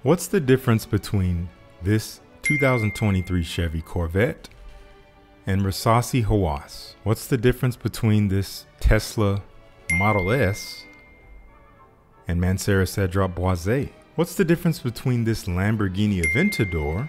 What's the difference between this 2023 Chevy Corvette and Rasasi Hawass? What's the difference between this Tesla Model S and Mancera Cedrop Boise? What's the difference between this Lamborghini Aventador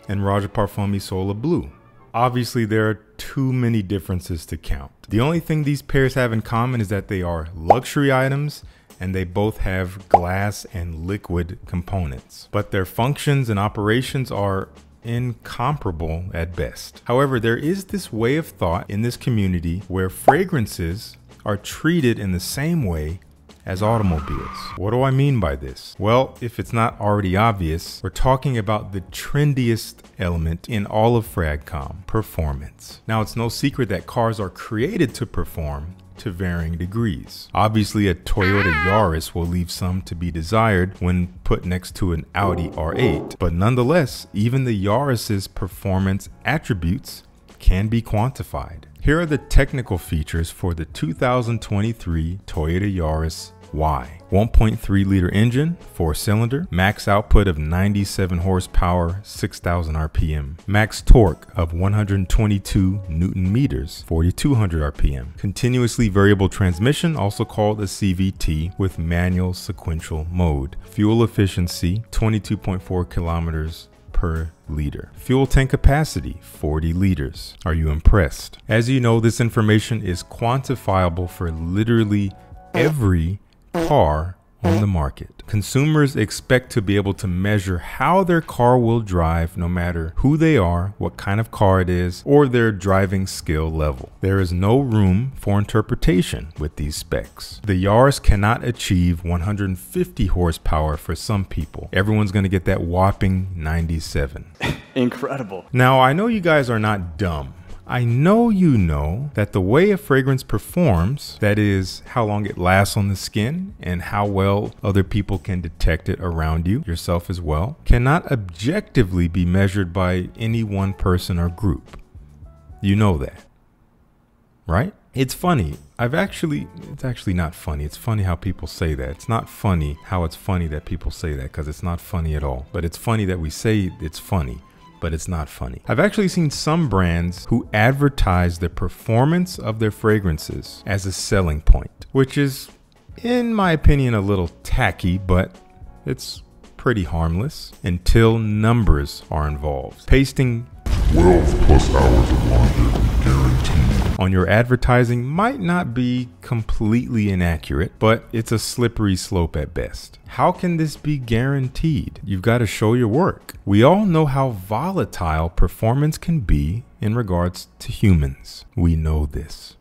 and Raja Parfumi Sola Blue? Obviously, there are too many differences to count. The only thing these pairs have in common is that they are luxury items and they both have glass and liquid components, but their functions and operations are incomparable at best. However, there is this way of thought in this community where fragrances are treated in the same way as automobiles. What do I mean by this? Well, if it's not already obvious, we're talking about the trendiest element in all of FragCom, performance. Now, it's no secret that cars are created to perform to varying degrees. Obviously, a Toyota Yaris will leave some to be desired when put next to an Audi R8, but nonetheless, even the Yaris's performance attributes can be quantified. Here are the technical features for the 2023 Toyota Yaris Y. 1.3 liter engine, 4-cylinder, max output of 97 horsepower, 6,000 RPM, max torque of 122 Newton meters, 4,200 RPM, continuously variable transmission, also called a CVT, with manual sequential mode, fuel efficiency 22.4 kilometers per liter. Fuel tank capacity, 40 liters. Are you impressed? As you know, this information is quantifiable for literally every car on the market. Consumers expect to be able to measure how their car will drive no matter who they are, what kind of car it is, or their driving skill level. There is no room for interpretation with these specs. The Yaris cannot achieve 150 horsepower for some people. Everyone's going to get that whopping 97. Incredible. Now, I know you guys are not dumb. I know you know that the way a fragrance performs, that is how long it lasts on the skin and how well other people can detect it around you, yourself as well, cannot objectively be measured by any one person or group. You know that, right? It's funny. It's actually not funny. It's funny how people say that. It's not funny how it's funny that people say that, because it's not funny at all. But it's funny that we say it's funny, but it's not funny. I've actually seen some brands who advertise the performance of their fragrances as a selling point, which is, in my opinion, a little tacky, but it's pretty harmless until numbers are involved. Pasting 12 plus hours of longevity guaranteed on your advertising might not be completely inaccurate, but it's a slippery slope at best. How can this be guaranteed? You've got to show your work. We all know how volatile performance can be in regards to humans. We know this,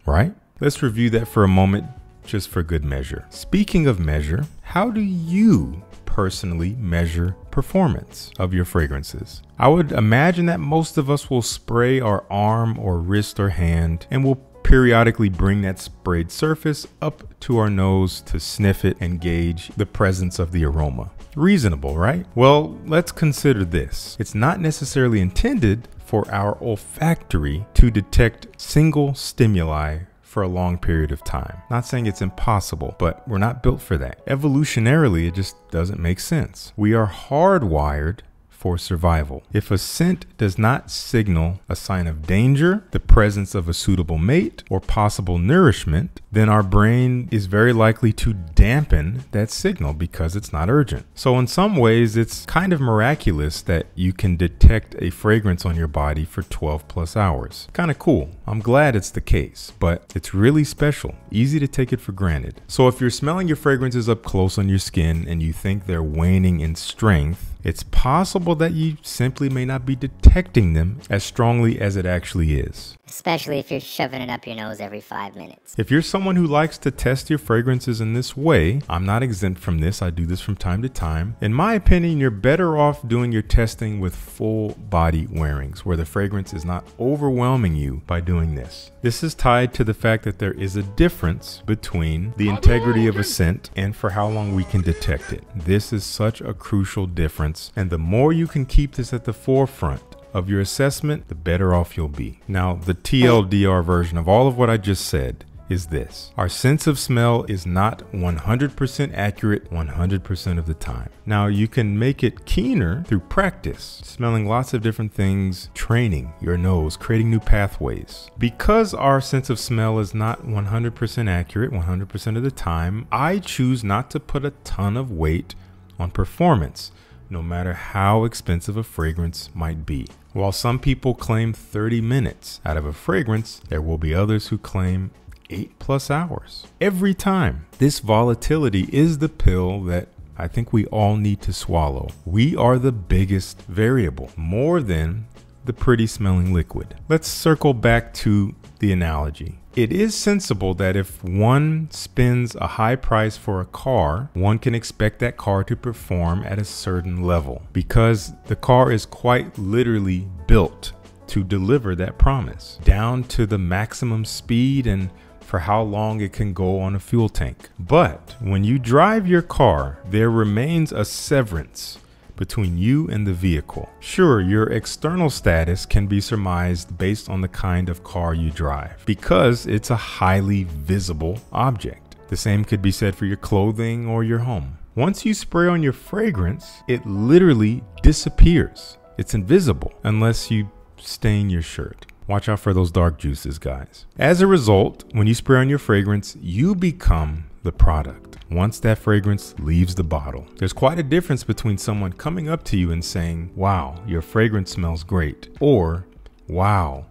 right? Let's review that for a moment, just for good measure. Speaking of measure, how do you personally measure performance of your fragrances? I would imagine that most of us will spray our arm or wrist or hand, and we'll periodically bring that sprayed surface up to our nose to sniff it and gauge the presence of the aroma. Reasonable, right? Well, let's consider this. It's not necessarily intended for our olfactory to detect single stimuli for a long period of time. Not saying it's impossible, but we're not built for that. Evolutionarily, it just doesn't make sense. We are hardwired for survival. If a scent does not signal a sign of danger, the presence of a suitable mate, or possible nourishment, then our brain is very likely to dampen that signal because it's not urgent. So in some ways, it's kind of miraculous that you can detect a fragrance on your body for 12 plus hours. Kind of cool. I'm glad it's the case, but it's really special. Easy to take it for granted. So if you're smelling your fragrances up close on your skin and you think they're waning in strength, it's possible that you simply may not be detecting them as strongly as it actually is. Especially if you're shoving it up your nose every 5 minutes. If you're someone who likes to test your fragrances in this way, I'm not exempt from this. I do this from time to time. In my opinion, you're better off doing your testing with full body wearings, where the fragrance is not overwhelming you by doing this. This is tied to the fact that there is a difference between the integrity of a scent and for how long we can detect it. This is such a crucial difference, and the more you can keep this at the forefront of your assessment, the better off you'll be. Now, the TLDR version of all of what I just said is this: our sense of smell is not 100% accurate 100% of the time. Now, you can make it keener through practice, smelling lots of different things, training your nose, creating new pathways. Because our sense of smell is not 100% accurate 100% of the time, I choose not to put a ton of weight on performance, no matter how expensive a fragrance might be. While some people claim 30 minutes out of a fragrance, there will be others who claim 8+ hours. Every time. This volatility is the pill that I think we all need to swallow. We are the biggest variable, more than the pretty smelling liquid. Let's circle back to the analogy. It is sensible that if one spends a high price for a car, one can expect that car to perform at a certain level, because the car is quite literally built to deliver that promise, down to the maximum speed and for how long it can go on a fuel tank. But when you drive your car, there remains a severance between you and the vehicle. Sure, your external status can be surmised based on the kind of car you drive, because it's a highly visible object. The same could be said for your clothing or your home. Once you spray on your fragrance, it literally disappears. It's invisible unless you stain your shirt. Watch out for those dark juices, guys. As a result, when you spray on your fragrance, you become the product. Once that fragrance leaves the bottle, there's quite a difference between someone coming up to you and saying, "Wow, your fragrance smells great," or "Wow,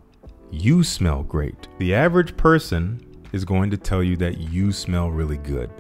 you smell great." The average person is going to tell you that you smell really good.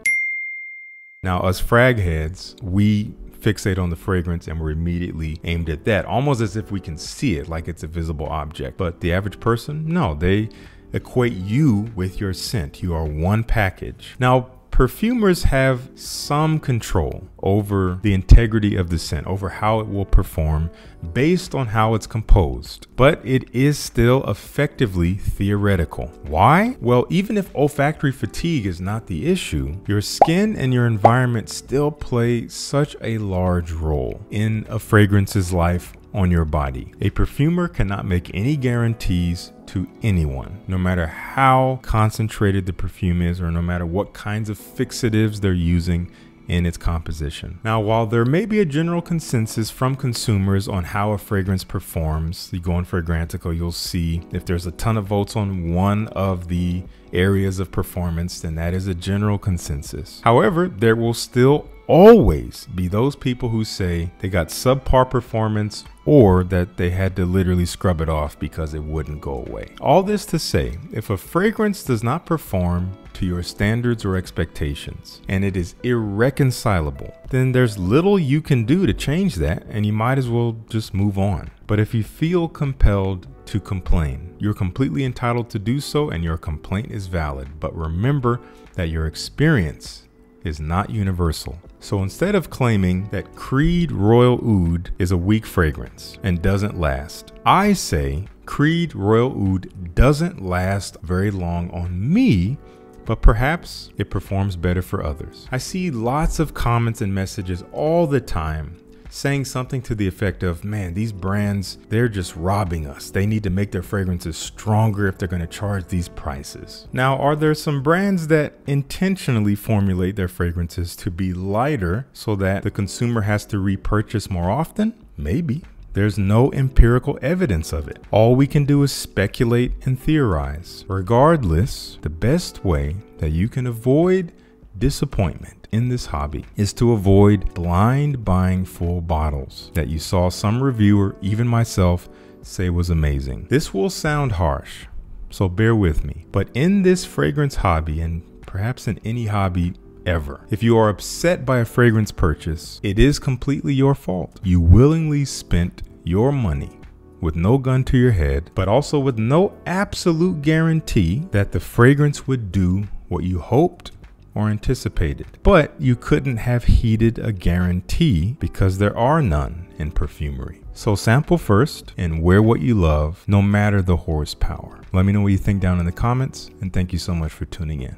Now, us frag heads, we fixate on the fragrance and we're immediately aimed at that, almost as if we can see it, like it's a visible object. But the average person, no, they equate you with your scent. You are one package. Now, perfumers have some control over the integrity of the scent, over how it will perform based on how it's composed, but it is still effectively theoretical. Why? Well, even if olfactory fatigue is not the issue, your skin and your environment still play such a large role in a fragrance's life on your body. A perfumer cannot make any guarantees to anyone, no matter how concentrated the perfume is or no matter what kinds of fixatives they're using in its composition. Now, while there may be a general consensus from consumers on how a fragrance performs, you go on Fragrantica, you'll see if there's a ton of votes on one of the areas of performance, then that is a general consensus. However, there will still always be those people who say they got subpar performance or that they had to literally scrub it off because it wouldn't go away. All this to say, if a fragrance does not perform to your standards or expectations and it is irreconcilable, then there's little you can do to change that, and you might as well just move on. But if you feel compelled to complain, you're completely entitled to do so, and your complaint is valid. But remember that your experience is not universal. So instead of claiming that Creed Royal Oud is a weak fragrance and doesn't last, I say Creed Royal Oud doesn't last very long on me, but perhaps it performs better for others. I see lots of comments and messages all the time saying something to the effect of, "Man, these brands, they're just robbing us. They need to make their fragrances stronger if they're going to charge these prices." Now, are there some brands that intentionally formulate their fragrances to be lighter so that the consumer has to repurchase more often? Maybe. There's no empirical evidence of it. All we can do is speculate and theorize. Regardless, the best way that you can avoid disappointment in this hobby is to avoid blind buying full bottles that you saw some reviewer, even myself, say was amazing. This will sound harsh, so bear with me. But in this fragrance hobby, and perhaps in any hobby ever, if you are upset by a fragrance purchase, it is completely your fault. You willingly spent your money with no gun to your head, but also with no absolute guarantee that the fragrance would do what you hoped or anticipated. But you couldn't have heeded a guarantee because there are none in perfumery. So sample first and wear what you love, no matter the horsepower. Let me know what you think down in the comments, and thank you so much for tuning in.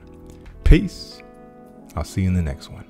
Peace. I'll see you in the next one.